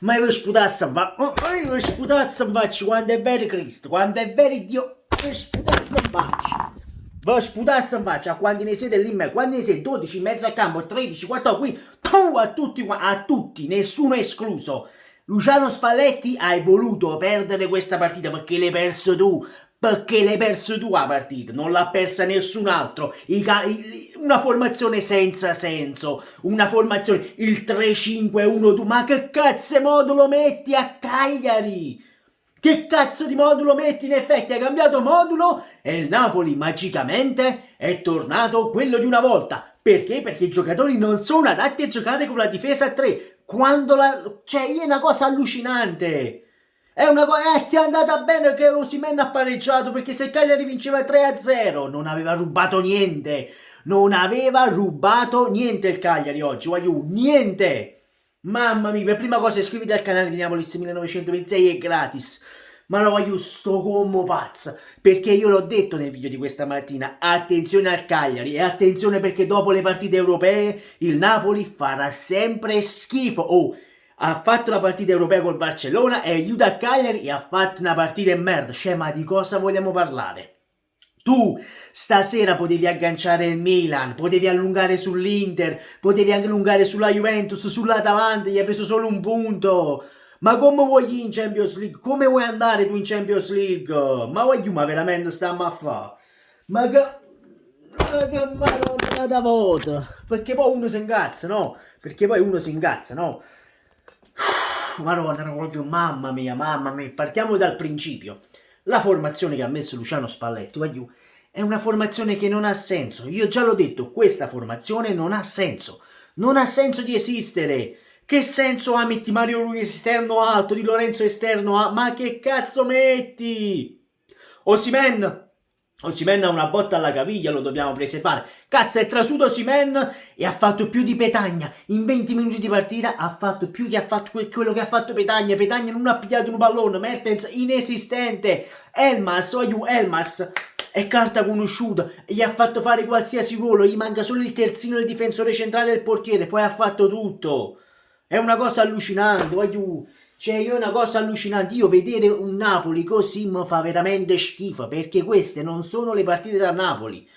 ma io sputasse io sputasse in faccia quando è vero Cristo, quando è vero Dio, io sputasse in faccia. Voi sputasse in faccia a quando ne siete lì, quando ne siete 12 in mezzo al campo, 13, 14, qui, a tutti, nessuno escluso. Luciano Spalletti, hai voluto perdere questa partita perché l'hai perso tu. Perché l'hai perso tu la partita, non l'ha persa nessun altro. Una formazione senza senso, una formazione, il 3-5-1 tu, ma che cazzo di modulo metti a Cagliari? Che cazzo di modulo metti? In effetti hai cambiato modulo e il Napoli magicamente è tornato quello di una volta. Perché? Perché i giocatori non sono adatti a giocare con la difesa a 3. Cioè, è una cosa allucinante. È una cosa... ti è andata bene che Osimhen ha pareggiato, perché se Cagliari vinceva 3-0 non aveva rubato niente. Non aveva rubato niente il Cagliari oggi, voglio niente. Mamma mia, per prima cosa iscriviti al canale di Napolis 1926, è gratis. Ma lo voglio sto commo pazza, perché io l'ho detto nel video di questa mattina, attenzione al Cagliari e attenzione perché dopo le partite europee il Napoli farà sempre schifo. Oh, ha fatto la partita europea col Barcellona e aiuta a Cagliari e ha fatto una partita in merda. Cioè, ma di cosa vogliamo parlare? Tu stasera potevi agganciare il Milan, potevi allungare sull'Inter, potevi allungare sulla Juventus, sull'Atalanta, gli hai preso solo un punto. Ma come vuoi in Champions League? Come vuoi andare tu in Champions League? Ma voglio, ma veramente stiamo a fa? Ma che madonna da voto? Perché poi uno si ingazza, no? Perché poi uno si ingazza, no? Madonna, no, proprio, mamma mia, partiamo dal principio. La formazione che ha messo Luciano Spalletti, voglio, è una formazione che non ha senso. Io già l'ho detto, questa formazione non ha senso. Non ha senso di esistere. Che senso ha? Metti Mario Rui esterno alto, Di Lorenzo esterno alto? Ma che cazzo metti? Osimhen ha una botta alla caviglia, lo dobbiamo preservare. Cazzo, è trasuto Osimhen e ha fatto più di Petagna. In 20 minuti di partita ha fatto più che ha fatto quello che ha fatto Petagna. Petagna non ha pigliato un pallone, Mertens inesistente. Elmas è carta conosciuta, gli ha fatto fare qualsiasi ruolo, gli manca solo il terzino, il difensore centrale e il portiere, poi ha fatto tutto. È una cosa allucinante, voglio... Cioè, io è una cosa allucinante, io vedere un Napoli così mi fa veramente schifo, perché queste non sono le partite da Napoli.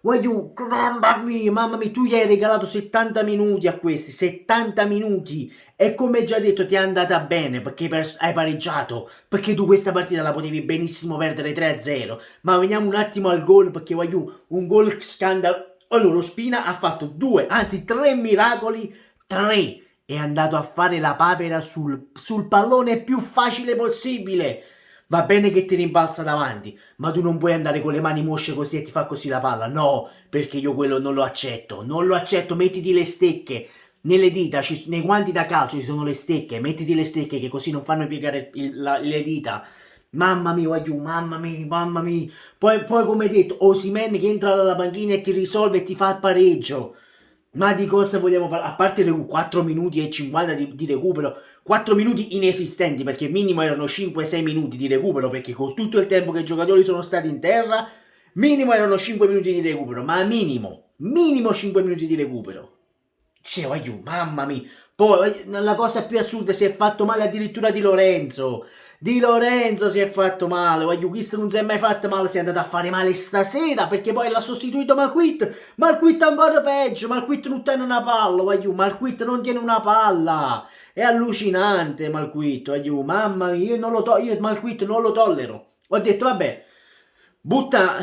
Voglio, mamma mia, tu gli hai regalato 70 minuti a questi, 70 minuti, e come già detto ti è andata bene, perché hai pareggiato, perché tu questa partita la potevi benissimo perdere 3-0, ma veniamo un attimo al gol, perché voglio un gol scandalo. Allora, Spina ha fatto 2, anzi 3 miracoli, 3, è andato a fare la papera sul pallone più facile possibile. Va bene che ti rimbalza davanti, ma tu non puoi andare con le mani mosce così e ti fa così la palla. No, perché io quello non lo accetto. Non lo accetto, mettiti le stecche. Nelle dita, nei guanti da calcio ci sono le stecche. Mettiti le stecche che così non fanno piegare le dita. Mamma mia, guagliù, mamma mia, mamma mia. Poi come detto, Osimhen che entra dalla panchina e ti risolve e ti fa il pareggio. Ma di cosa vogliamo parlare? A parte le 4 minuti e 50 di recupero, 4 minuti inesistenti, perché minimo erano 5-6 minuti di recupero, perché con tutto il tempo che i giocatori sono stati in terra, minimo erano 5 minuti di recupero, ma minimo 5 minuti di recupero. Cioè, voglio, mamma mia. Poi, la cosa più assurda, si è fatto male addirittura Di Lorenzo. Di Lorenzo si è fatto male. Voglio, questo non si è mai fatto male, si è andato a fare male stasera, perché poi l'ha sostituito Malquit. Malquit ancora peggio, Malquit non tiene una palla, voglio, Malquit non tiene una palla. È allucinante Malquit, voglio, mamma mia, io Malquit non lo tollero. Ho detto, vabbè, butta,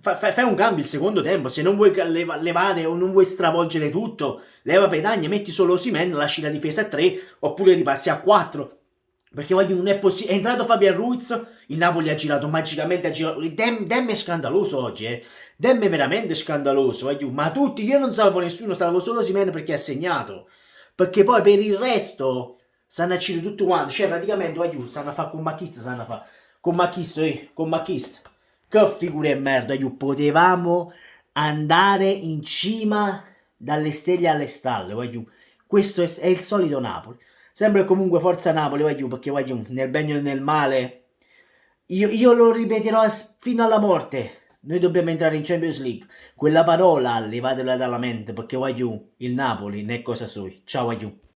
fai un cambio il secondo tempo, se non vuoi levare o non vuoi stravolgere tutto, leva Petagna, metti solo Osimhen, lasci la difesa a 3, oppure ripassi a 4. Perché voglio, non è possibile. È entrato Fabian Ruiz, il Napoli ha girato magicamente, Dem è scandaloso oggi, eh. Dem è veramente scandaloso, voglio. Ma tutti, io non salvo nessuno, salvo solo Osimhen perché ha segnato. Perché poi per il resto stanno a girare tutto quanto, cioè praticamente, voglio, stanno a fare con Macchista, stanno a fare con Macchista, con Macchista. Che figure e merda, io potevamo andare in cima dalle stelle alle stalle, voglio. Questo è il solito Napoli. Sempre comunque forza Napoli, voglio, perché voglio, nel bene e nel male. Io lo ripeterò fino alla morte. Noi dobbiamo entrare in Champions League. Quella parola levatela dalla mente, perché voglio il Napoli, né cosa sui. Ciao voglio.